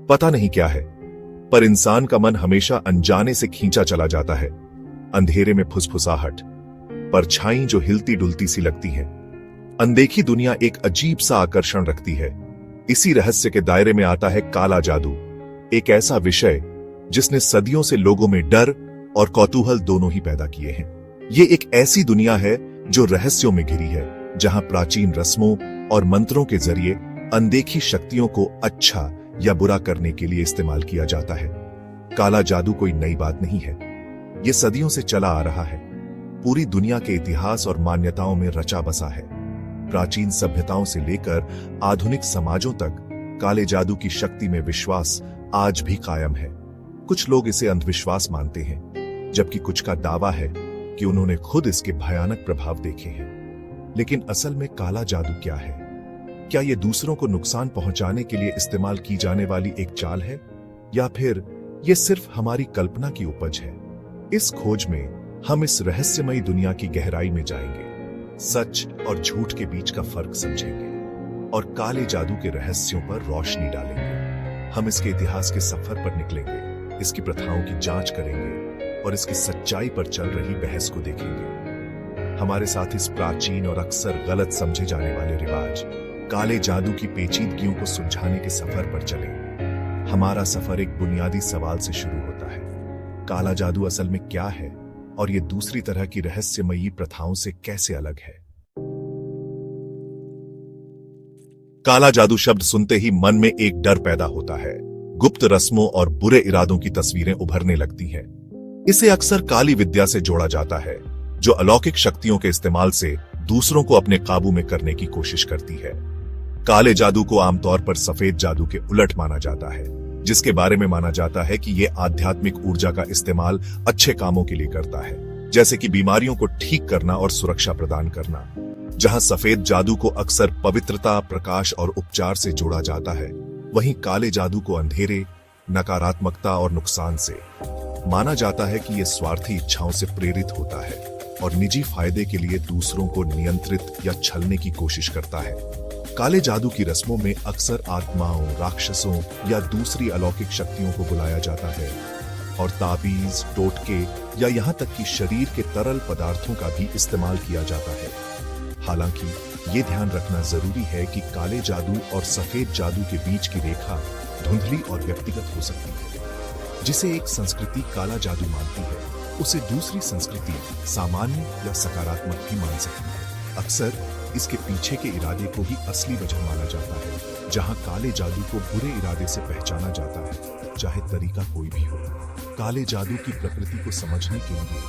पता नहीं क्या है, पर इंसान का मन हमेशा अनजाने से खींचा चला जाता है। अंधेरे में फुसफुसाहट, परछाई जो हिलती डुलती सी लगती है। अनदेखी दुनिया एक अजीब सा आकर्षण रखती है। इसी रहस्य के दायरे में आता है काला जादू, एक ऐसा विषय जिसने सदियों से लोगों में डर और कौतूहल दोनों ही पैदा किए हैं। ये एक ऐसी दुनिया है जो रहस्यों में घिरी है, जहां प्राचीन रस्मों और मंत्रों के जरिए अनदेखी शक्तियों को अच्छा या बुरा करने के लिए इस्तेमाल किया जाता है। काला जादू कोई नई बात नहीं है, ये सदियों से चला आ रहा है। पूरी दुनिया के इतिहास और मान्यताओं में रचा बसा है। प्राचीन सभ्यताओं से लेकर आधुनिक समाजों तक काले जादू की शक्ति में विश्वास आज भी कायम है। कुछ लोग इसे अंधविश्वास मानते हैं, जबकि कुछ का दावा है कि उन्होंने खुद इसके भयानक प्रभाव देखे हैं। लेकिन असल में काला जादू क्या है? क्या यह दूसरों को नुकसान पहुंचाने के लिए इस्तेमाल की जाने वाली एक चाल है, या फिर यह सिर्फ हमारी कल्पना की उपज है? इस खोज में हम इस रहस्यमयी दुनिया की गहराई में जाएंगे, सच और झूठ के बीच का फर्क समझेंगे और काले जादू के रहस्यों पर रोशनी डालेंगे। हम इसके इतिहास के सफर पर निकलेंगे, इसकी प्रथाओं की जांच करेंगे और इसकी सच्चाई पर चल रही बहस को देखेंगे। हमारे साथ इस प्राचीन और अक्सर गलत समझे जाने वाले रिवाज काले जादू की पेचीदगियों को सुलझाने के सफर पर चलें। हमारा सफर एक बुनियादी सवाल से शुरू होता है, काला जादू असल में क्या है और ये दूसरी तरह की रहस्यमयी प्रथाओं से कैसे अलग है? काला जादू शब्द सुनते ही मन में एक डर पैदा होता है। गुप्त रस्मों और बुरे इरादों की तस्वीरें उभरने लगती हैं। इसे अक्सर काली विद्या से जोड़ा जाता है, जो अलौकिक शक्तियों के इस्तेमाल से दूसरों को अपने काबू में करने की कोशिश करती है। काले जादू को आमतौर पर सफेद जादू के उलट माना जाता है, जिसके बारे में माना जाता है कि यह आध्यात्मिक ऊर्जा का इस्तेमाल अच्छे कामों के लिए करता है, जैसे कि बीमारियों को ठीक करना और सुरक्षा प्रदान करना। जहां सफेद जादू को अक्सर पवित्रता, प्रकाश और उपचार से जोड़ा जाता है, वहीं काले जादू को अंधेरे, नकारात्मकता और नुकसान से माना जाता है कि यह स्वार्थी इच्छाओं से प्रेरित होता है और निजी फायदे के लिए दूसरों को नियंत्रित या छलने की कोशिश करता है। काले जादू की रस्मों में अक्सर आत्माओं, राक्षसों या दूसरी अलौकिक शक्तियों को बुलाया जाता है और ताबीज, टोटके या यहाँ तक कि शरीर के तरल पदार्थों का भी इस्तेमाल किया जाता है। हालांकि ये ध्यान रखना जरूरी है कि काले जादू और सफेद जादू के बीच की रेखा धुंधली और व्यक्तिगत हो सकती है। जिसे एक संस्कृति काला जादू मानती है, उसे दूसरी संस्कृति सामान्य या सकारात्मक भी मान सकती है। अक्सर इसके पीछे के इरादे को ही असली वजह माना जाता है। जहां काले जादू को बुरे इरादे से पहचाना जाता है, चाहे तरीका कोई भी हो। काले जादू की प्रकृति को समझने के लिए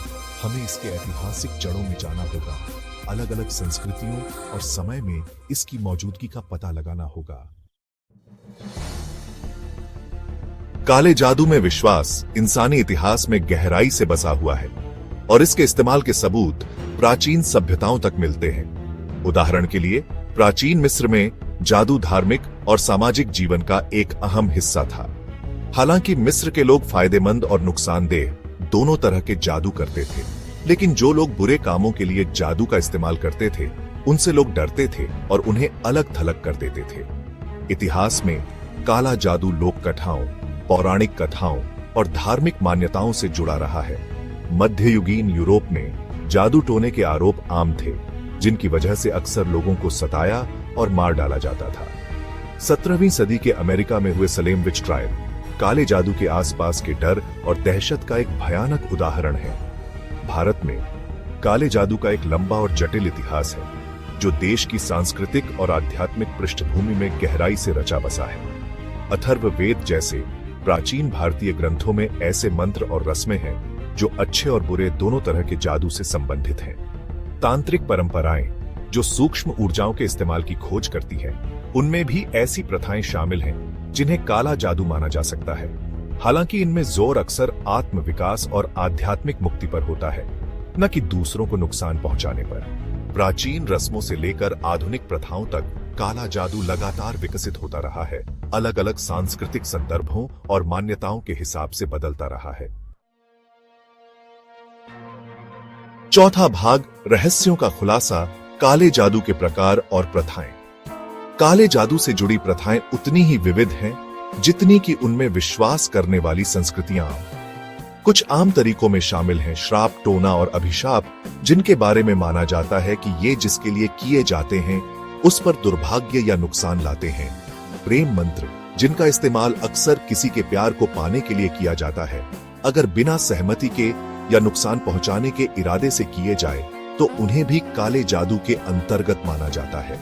हमें इसके ऐतिहासिक जड़ों में जाना होगा। अलग अलग संस्कृतियों और समय में इसकी मौजूदगी का पता लगाना होगा। काले जादू में विश्वास इंसानी इतिहास में गहराई से बसा हुआ है और इसके इस्तेमाल के सबूत प्राचीन सभ्यताओं तक मिलते हैं। उदाहरण के लिए, प्राचीन मिस्र में जादू धार्मिक और सामाजिक जीवन का एक अहम हिस्सा था। हालांकि मिस्र के लोग फायदेमंद और नुकसानदेह दोनों तरह के जादू करते थे, लेकिन जो लोग बुरे कामों के लिए जादू का इस्तेमाल करते थे, उनसे लोग डरते थे और उन्हें अलग थलग कर देते थे। इतिहास में काला जादू लोक कथाओं, पौराणिक कथाओं और धार्मिक मान्यताओं से जुड़ा रहा है। मध्ययुगीन यूरोप में जादू टोने के आरोप आम थे, जिनकी वजह से अक्सर लोगों को सताया और मार डाला जाता था। 17वीं सदी के अमेरिका में हुए सलेम विच ट्रायल काले जादू के आसपास के डर और दहशत का एक भयानक उदाहरण है। भारत में काले जादू का एक लंबा और जटिल इतिहास है, जो देश की सांस्कृतिक और आध्यात्मिक पृष्ठभूमि में गहराई से रचा बसा है। अथर्ववेद जैसे प्राचीन भारतीय ग्रंथों में ऐसे मंत्र और रस्में हैं जो अच्छे और बुरे दोनों तरह के जादू से संबंधित हैं। तांत्रिक परंपराएं जो सूक्ष्म ऊर्जाओं के इस्तेमाल की खोज करती हैं, उनमें भी ऐसी प्रथाएं शामिल हैं जिन्हें काला जादू माना जा सकता है। हालांकि इनमें जोर अक्सर आत्म विकास और आध्यात्मिक मुक्ति पर होता है, न कि दूसरों को नुकसान पहुंचाने पर। प्राचीन रस्मों से लेकर आधुनिक प्रथाओं तक काला जादू लगातार विकसित होता रहा है, अलग अलग सांस्कृतिक संदर्भों और मान्यताओं के हिसाब से बदलता रहा है। चौथा भाग, रहस्यों का खुलासा, काले जादू के प्रकार और प्रथाएं। काले जादू से जुड़ी प्रथाएं उतनी ही विविध हैं जितनी कि उनमें विश्वास करने वाली संस्कृतियां। कुछ आम तरीकों में शामिल हैं श्राप, टोना और अभिशाप, जिनके बारे में माना जाता है कि ये जिसके लिए किए जाते हैं उस पर दुर्भाग्य या नुकसान लाते हैं। प्रेम मंत्र, जिनका इस्तेमाल अक्सर किसी के प्यार को पाने के लिए किया जाता है, अगर बिना सहमति के या नुकसान पहुंचाने के इरादे से किए जाए तो उन्हें भी काले जादू के अंतर्गत माना जाता है।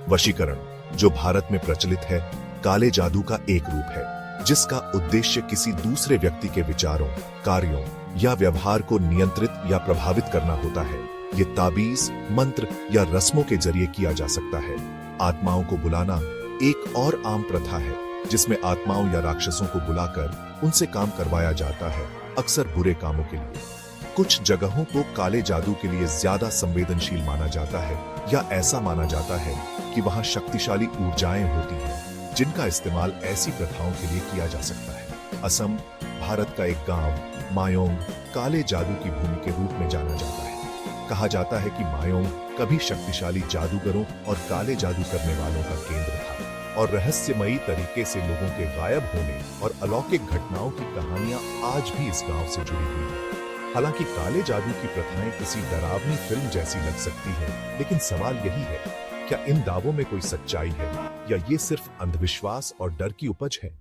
वशीकरण, जो भारत में प्रचलित है, काले जादू का एक रूप है जिसका उद्देश्य किसी दूसरे व्यक्ति के विचारों, कार्यों या व्यवहार को नियंत्रित या प्रभावित करना होता है। ये ताबीज, मंत्र या रस्मों के जरिए किया जा सकता है। आत्माओं को बुलाना एक और आम प्रथा है जिसमें आत्माओं या राक्षसों को बुलाकर उनसे काम करवाया जाता है, अक्सर बुरे कामों के लिए। कुछ जगहों को काले जादू के लिए ज्यादा संवेदनशील माना जाता है या ऐसा माना जाता है कि वहां शक्तिशाली ऊर्जाएं होती हैं जिनका इस्तेमाल ऐसी प्रथाओं के लिए किया जा सकता है। असम, भारत का एक गांव मायोंग काले जादू की भूमि के रूप में जाना जाता है। कहा जाता है कि मायोंग कभी शक्तिशाली जादूगरों और काले जादू करने वालों का केंद्र था और रहस्यमयी तरीके से लोगों के गायब होने और अलौकिक घटनाओं की कहानियां आज भी इस गांव से जुड़ी हुई हैं। हालांकि काले जादू की प्रथाएं किसी डरावनी फिल्म जैसी लग सकती है, लेकिन सवाल यही है, क्या इन दावों में कोई सच्चाई है या ये सिर्फ अंधविश्वास और डर की उपज है?